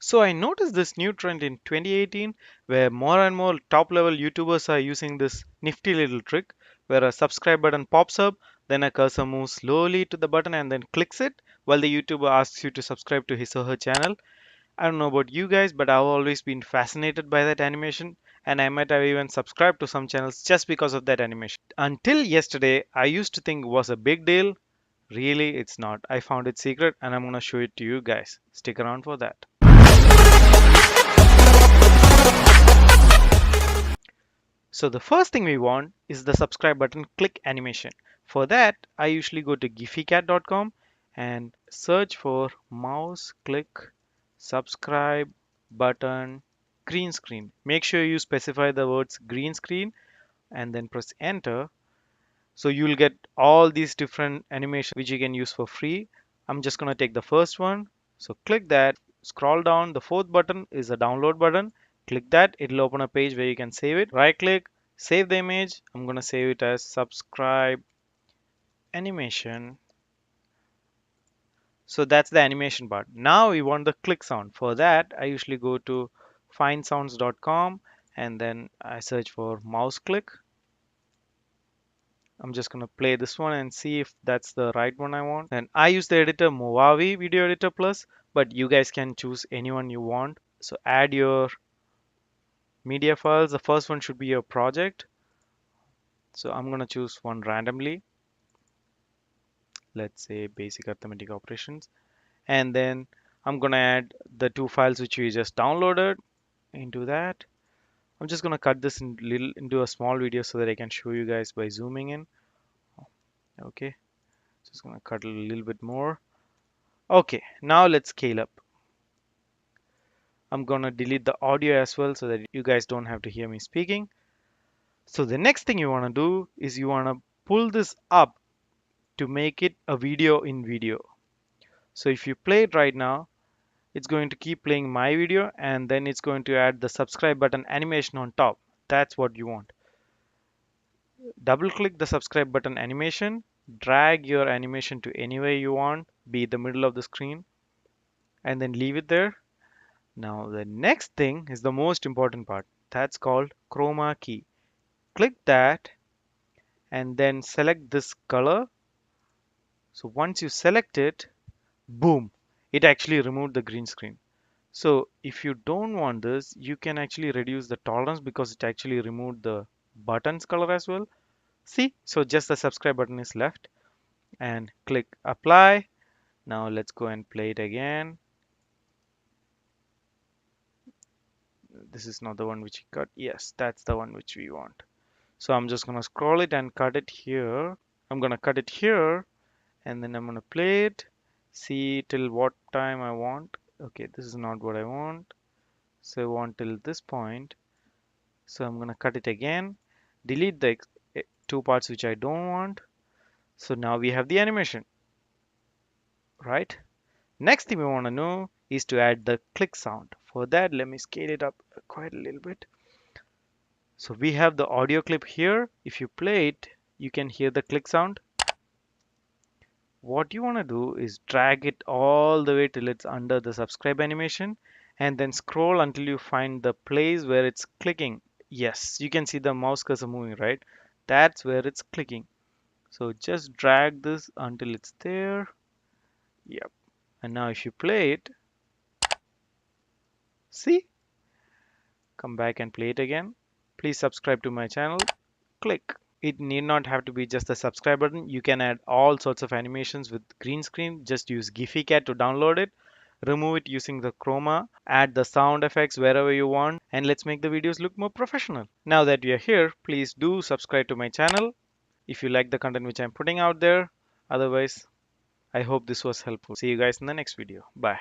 So I noticed this new trend in 2018 where more and more top level YouTubers are using this nifty little trick where a subscribe button pops up, then a cursor moves slowly to the button and then clicks it while the YouTuber asks you to subscribe to his or her channel. I don't know about you guys, but I've always been fascinated by that animation, and I might have even subscribed to some channels just because of that animation. Until yesterday, I used to think it was a big deal. Really, it's not. I found it secret and I'm gonna show it to you guys. Stick around for that. So the first thing we want is the subscribe button click animation. For that, I usually go to giphycat.com and search for mouse click subscribe button green screen. Make sure you specify the words green screen and then press enter. So you'll get all these different animations which you can use for free. I'm just gonna take the first one. So click that, scroll down. The fourth button is a download button. Click that, it'll open a page where you can save it. Right click, save the image. I'm gonna save it as subscribe animation. So that's the animation part. Now we want the click sound. For that, I usually go to findsounds.com and then I search for mouse click. I'm just gonna play this one and see if that's the right one I want. And I use the editor Movavi Video Editor Plus, but you guys can choose anyone you want. So add your media files. The first one should be your project. So I'm gonna choose one randomly. Let's say basic arithmetic operations. And then I'm gonna add the two files which we just downloaded into that. I'm just gonna cut this into a small video so that I can show you guys by zooming in. Okay, just gonna cut a little bit more. Okay, now let's scale up. I'm gonna delete the audio as well so that you guys don't have to hear me speaking. So the next thing you wanna do is you wanna pull this up to make it a video in video. So if you play it right now, it's going to keep playing my video and then it's going to add the subscribe button animation on top. That's what you want. Double click the subscribe button animation, drag your animation to anywhere you want, be the middle of the screen, and then leave it there. Now the next thing is the most important part. That's called chroma key. Click that and then select this color. So once you select it, boom, it actually removed the green screen. So if you don't want this, you can actually reduce the tolerance because it actually removed the button's color as well. See, so just the subscribe button is left and click apply. Now let's go and play it again. This is not the one which we cut. Yes, that's the one which we want. So I'm just gonna scroll it and cut it here. I'm gonna cut it here and then I'm gonna play it, see till what time I want. Okay, this is not what I want. So I want till this point. So I'm gonna cut it again, delete the two parts which I don't want. So now we have the animation, right? Next thing we want to know is to add the click sound. For that, let me scale it up quite a little bit. So we have the audio clip here. If you play it, you can hear the click sound. What you want to do is drag it all the way till it's under the subscribe animation and then scroll until you find the place where it's clicking. Yes, you can see the mouse cursor moving, right? That's where it's clicking. So just drag this until it's there. Yep. And now if you play it, see? Come back and play it again. Please subscribe to my channel. Click. It need not have to be just the subscribe button. You can add all sorts of animations with green screen. Just use Giphycat to download it. Remove it using the chroma. Add the sound effects wherever you want. And let's make the videos look more professional. Now that we are here, please do subscribe to my channel if you like the content which I'm putting out there. Otherwise, I hope this was helpful. See you guys in the next video. Bye.